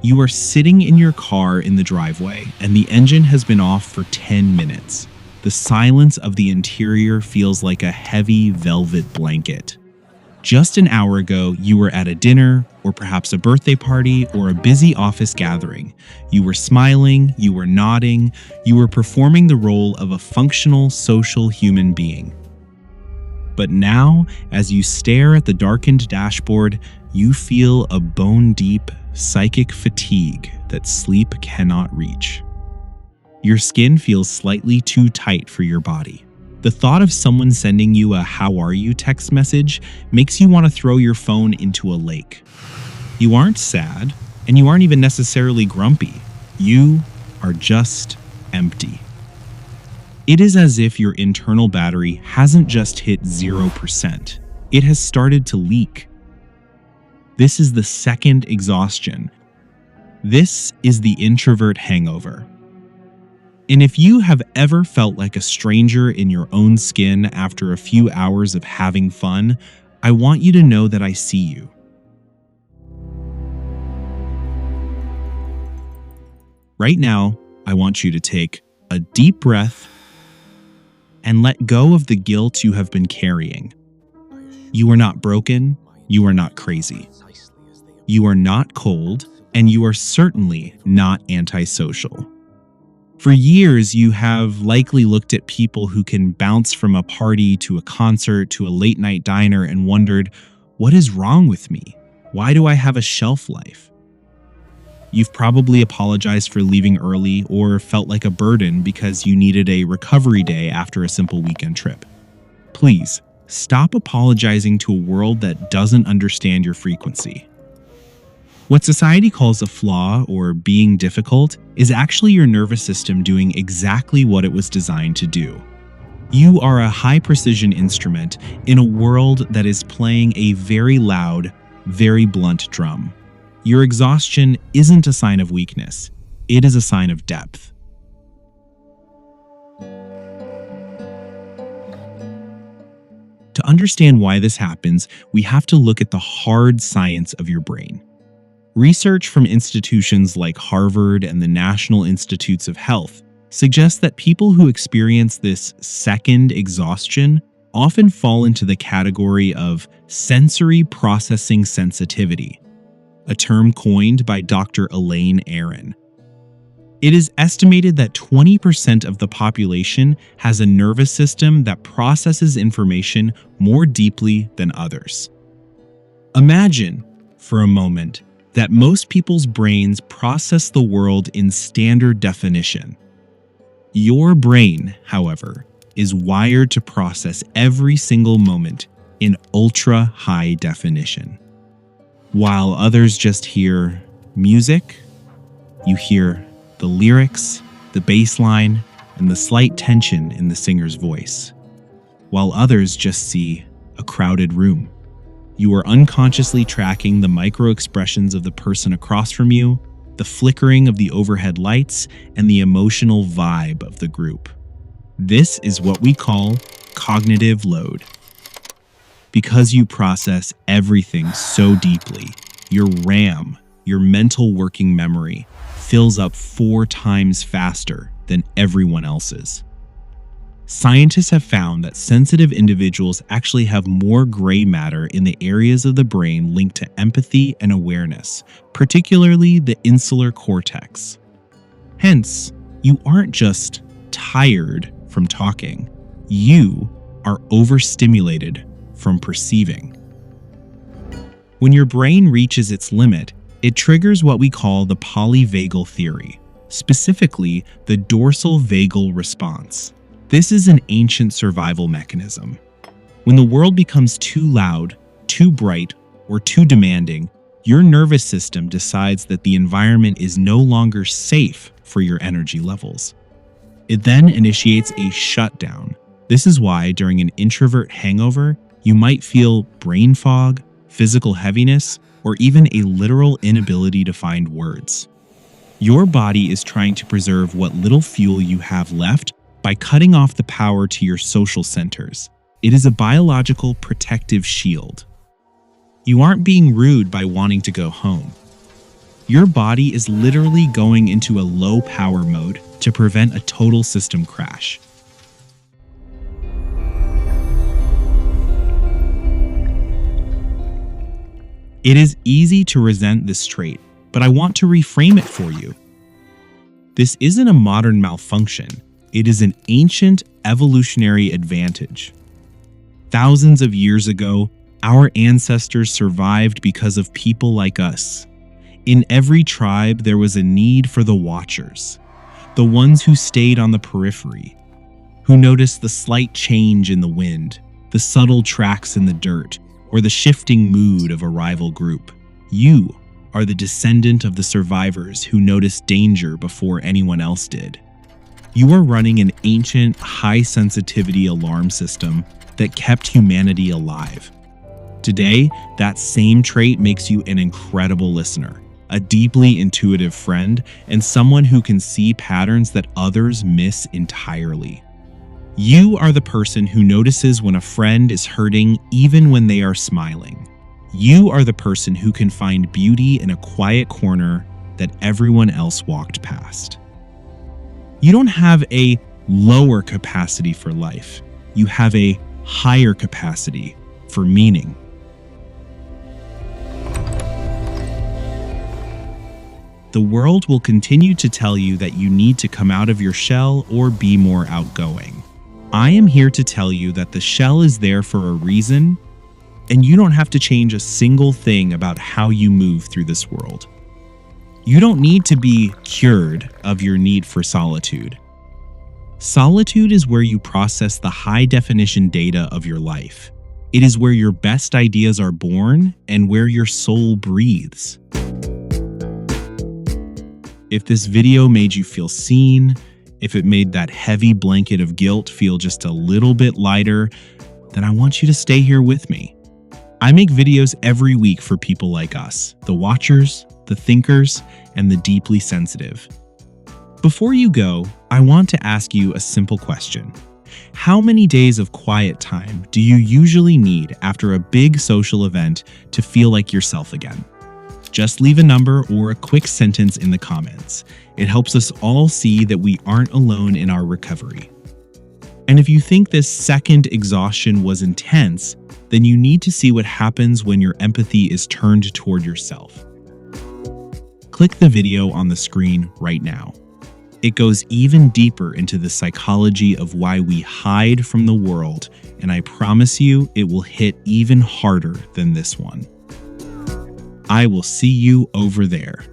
You are sitting in your car in the driveway, and the engine has been off for 10 minutes. The silence of the interior feels like a heavy velvet blanket. Just an hour ago, you were at a dinner, or perhaps a birthday party, or a busy office gathering. You were smiling, you were nodding, you were performing the role of a functional social human being. But now, as you stare at the darkened dashboard, you feel a bone-deep psychic fatigue that sleep cannot reach. Your skin feels slightly too tight for your body. The thought of someone sending you a "how are you" text message makes you want to throw your phone into a lake. You aren't sad, and you aren't even necessarily grumpy. You are just empty. It is as if your internal battery hasn't just hit 0%. It has started to leak. This is the second exhaustion. This is the introvert hangover. And if you have ever felt like a stranger in your own skin after a few hours of having fun, I want you to know that I see you. Right now, I want you to take a deep breath and let go of the guilt you have been carrying. You are not broken, you are not crazy. You are not cold, and you are certainly not antisocial. For years, you have likely looked at people who can bounce from a party to a concert to a late-night diner and wondered, what is wrong with me? Why do I have a shelf life? You've probably apologized for leaving early or felt like a burden because you needed a recovery day after a simple weekend trip. Please, stop apologizing to a world that doesn't understand your frequency. What society calls a flaw or being difficult is actually your nervous system doing exactly what it was designed to do. You are a high-precision instrument in a world that is playing a very loud, very blunt drum. Your exhaustion isn't a sign of weakness. It is a sign of depth. To understand why this happens, we have to look at the hard science of your brain. Research from institutions like Harvard and the National Institutes of Health suggests that people who experience this second exhaustion often fall into the category of sensory processing sensitivity, a term coined by Dr. Elaine Aron. It is estimated that 20% of the population has a nervous system that processes information more deeply than others. Imagine, for a moment, that most people's brains process the world in standard definition. Your brain, however, is wired to process every single moment in ultra-high definition. While others just hear music, you hear the lyrics, the bass line, and the slight tension in the singer's voice. While others just see a crowded room. You are unconsciously tracking the micro-expressions of the person across from you, the flickering of the overhead lights, and the emotional vibe of the group. This is what we call cognitive load. Because you process everything so deeply, your RAM, your mental working memory, fills up 4 times faster than everyone else's. Scientists have found that sensitive individuals actually have more gray matter in the areas of the brain linked to empathy and awareness, particularly the insular cortex. Hence, you aren't just tired from talking, you are overstimulated from perceiving. When your brain reaches its limit, it triggers what we call the polyvagal theory, specifically the dorsal vagal response. This is an ancient survival mechanism. When the world becomes too loud, too bright, or too demanding, your nervous system decides that the environment is no longer safe for your energy levels. It then initiates a shutdown. This is why during an introvert hangover, you might feel brain fog, physical heaviness, or even a literal inability to find words. Your body is trying to preserve what little fuel you have left by cutting off the power to your social centers. It is a biological protective shield. You aren't being rude by wanting to go home. your body is literally going into a low power mode to prevent a total system crash. It is easy to resent this trait, but I want to reframe it for you. This isn't a modern malfunction. It is an ancient evolutionary advantage. Thousands of years ago, our ancestors survived because of people like us. In every tribe, there was a need for the watchers, the ones who stayed on the periphery, who noticed the slight change in the wind, the subtle tracks in the dirt, or the shifting mood of a rival group. You are the descendant of the survivors who noticed danger before anyone else did. You are running an ancient, high-sensitivity alarm system that kept humanity alive. Today, that same trait makes you an incredible listener, a deeply intuitive friend, and someone who can see patterns that others miss entirely. You are the person who notices when a friend is hurting even when they are smiling. You are the person who can find beauty in a quiet corner that everyone else walked past. You don't have a lower capacity for life. You have a higher capacity for meaning. The world will continue to tell you that you need to come out of your shell or be more outgoing. I am here to tell you that the shell is there for a reason, and you don't have to change a single thing about how you move through this world. You don't need to be cured of your need for solitude. Solitude is where you process the high-definition data of your life. It is where your best ideas are born and where your soul breathes. If this video made you feel seen, if it made that heavy blanket of guilt feel just a little bit lighter, then I want you to stay here with me. I make videos every week for people like us, the watchers, the thinkers, and the deeply sensitive. Before you go, I want to ask you a simple question. How many days of quiet time do you usually need after a big social event to feel like yourself again? Just leave a number or a quick sentence in the comments. It helps us all see that we aren't alone in our recovery. And if you think this second exhaustion was intense, then you need to see what happens when your empathy is turned toward yourself. Click the video on the screen right now. It goes even deeper into the psychology of why we hide from the world, and I promise you it will hit even harder than this one. I will see you over there.